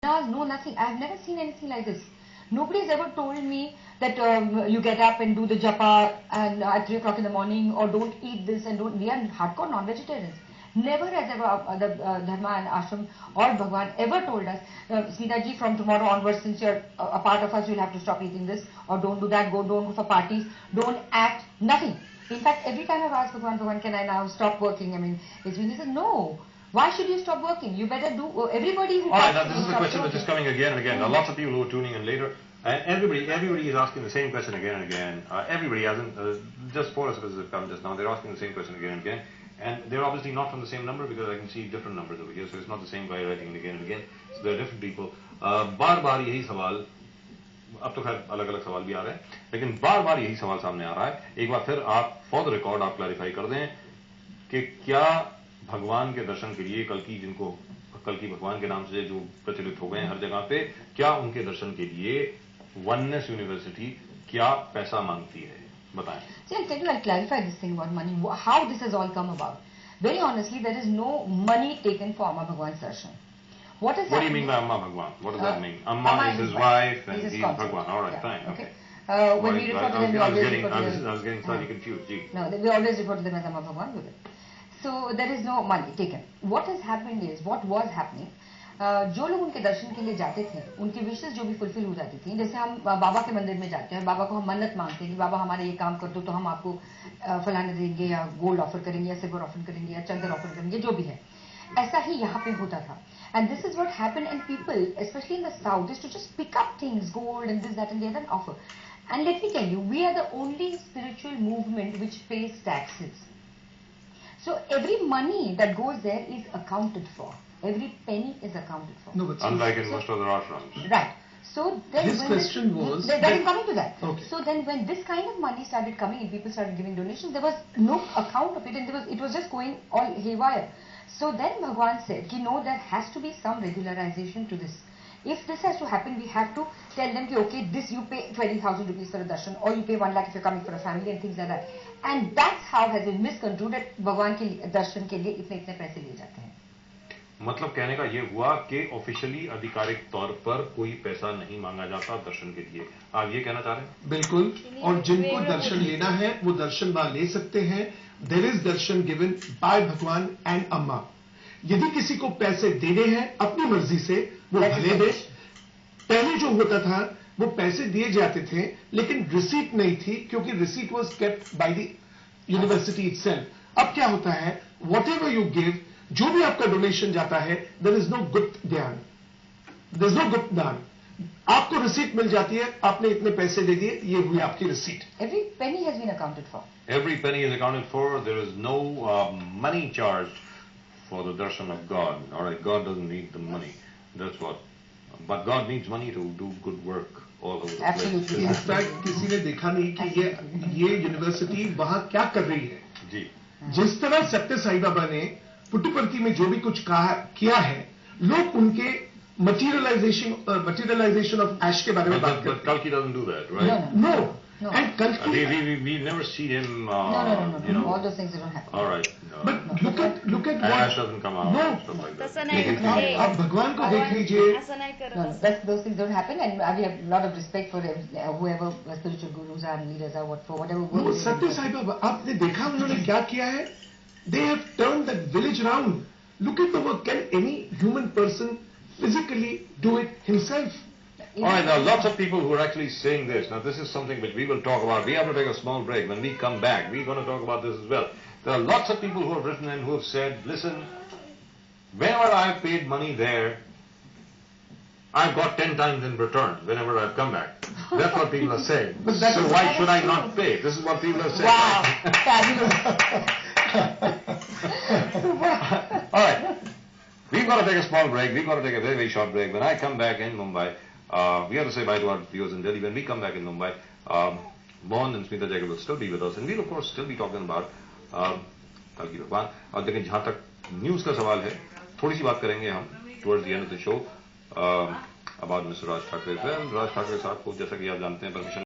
No, nothing. I have never seen anything like this. Nobody has ever told me that you get up and do the japa and at 3 o'clock in the morning, or don't eat this and don't. We are hardcore non-vegetarians. Never has ever the Dharma and Ashram or Bhagwan ever told us, Smita ji, from tomorrow onwards, since you're a part of us, you'll have to stop eating this, or don't do that, don't go for parties, don't act, nothing. In fact, every time I've asked Bhagwan, can I now stop working? I mean, it's been, he said, no. Why should you stop working? You better do, everybody who... All right, now this is the question which is coming again and again. Now lots of people who are tuning in later, and everybody is asking the same question again and again. Everybody hasn't, just 4 of us have come just now, they're asking the same question again and again. And they're obviously not from the same number, because I can see different numbers over here, so it's not the same guy writing it again and again. So there are different people. बार-बार यही सवाल, अब तो खैर अलग-अलग सवाल भी आ रहे हैं, लेकिन बार-बार यही सवाल सामने आ रहा है. एक बार फिर आप फॉर द रिकॉर्ड आप क्लैरिफाई कर दें कि क्या भगवान के दर्शन के लिए कल की भगवान के नाम से जो प्रचलित हो गए हैं हर जगह पे, क्या उनके दर्शन के लिए वननेस यूनिवर्सिटी क्या पैसा मांगती है? बताएं. See, I'll tell you, I'll clarify this thing about money, how this has all come about. Very honestly, there is no money taken for Amma Bhagwan's darshan. What do you mean by Amma Bhagwan? What does that mean? Amma is his wife and he's Bhagwan. All right, yeah, fine. Okay. When we refer to them, we always refer to them. I was getting slightly confused. No, we always refer to them as Amma Bhagwan. So there is no money taken. What has happened is, what was happening, जो लोग उनके दर्शन के लिए जाते थे, उनकी विशेष जो भी फुलफिल हो जाती थी. जैसे हम बाबा के मंदिर में जाते हैं, बाबा को हम मन्नत मांगते हैं कि बाबा हमारे ये काम कर दो तो हम आपको फलाने देंगे, या गोल्ड ऑफर करेंगे, या सिल्वर ऑफर करेंगे, या चंदन ऑफर करेंगे, जो भी है. ऐसा ही यहाँ पे होता था. And this is what happened, and people, especially in the south, is to just pick up things, gold and this, that and the other, and offer. And let me tell you, we are the only spiritual movement which pays taxes. So every money that goes there is accounted for. Every penny is accounted for. No, but unlike in most other ashrams. Right. So then his question was... That is coming to that. Okay. So then when this kind of money started coming and people started giving donations, there was no account of it, and it was just going all haywire. So then Bhagwan said, no, there has to be some regularization to this. If this has to happen, we have to tell them, okay, this you pay 20,000 rupees for a darshan, or you pay 1 lakh if you're coming for a family, and things like that. And that's how has been misconstrued that Bhagwan के darshan के लिए इतने पैसे लिए जाते हैं. मतलब कहने का ये हुआ कि ऑफिशियली आधिकारिक तौर पर कोई पैसा नहीं मांगा जाता दर्शन के लिए. आप ये कहना चाह रहे हैं? बिल्कुल. और जिनको दर्शन लेना है वो दर्शन वहां ले सकते हैं. There is darshan given by Bhagwan and Amma. यदि किसी को पैसे देने हैं अपनी मर्जी से वो भले दे. पहले जो होता था वो पैसे दिए जाते थे लेकिन रिसीट नहीं थी, क्योंकि receipt was kept by the university itself. अब क्या होता है, व्हाटएवर यू गिव, जो भी आपका डोनेशन जाता है, देयर इज नो गुप्त दान. देयर इज नो गुप्त दान. आपको रिसीट मिल जाती है, आपने इतने पैसे दे दिए, ये हुई आपकी receipt. Every penny has been accounted for. Every penny is accounted for. There is no money charged for the darshan of God. All right, God doesn't need the money. That's what. But God needs money to do good work all over the place. Absolutely. In fact, किसी ने देखा नहीं कि ये university वहां क्या कर रही है. जी. जिस तरह सत्य साई बाबा ने पुट्टपर्थी में जो भी कुछ किया है, लोग उनके materialization of ash के बारे में बात करते हैं. But Kalki doesn't do that, right? No. And Kalki... We never see him, No. All those things don't happen. All right. But look at what... Ash doesn't come out. No. Stuff like that. आप भगवान को देख लीजिए. No, those things don't happen, and we have a lot of respect for whoever spiritual gurus are, leaders are, for whatever. No, सत्य साई बाबा, आपने देखा उन्होंने क्या किया है? They have turned that village round. Look at the work. Can any human person physically do it himself? All right, now lots of people who are actually saying this. Now this is something which we will talk about. We have to take a small break. When we come back, we're going to talk about this as well. There are lots of people who have written and who have said, listen, whenever I've paid money there, I've got 10 times in return whenever I've come back. That's what people are saying. So why should I not pay? This is what people are saying. Wow, fabulous. All right. We've got to take a small break. We've got to take a very, very short break. When I come back in Mumbai, we have to say bye to our viewers in Delhi. When we come back in Mumbai, Mohan and Smita Jagat will still be with us. And we'll, of course, still be talking about Kalki Bhagwan. और लेकिन जहाँ तक news का सवाल है, थोड़ी सी बात करेंगे हम towards the end of the show about Mr. Raj Thackeray. Well, Raj Thackeray साहब को जैसा कि आप जानते हैं परमिशन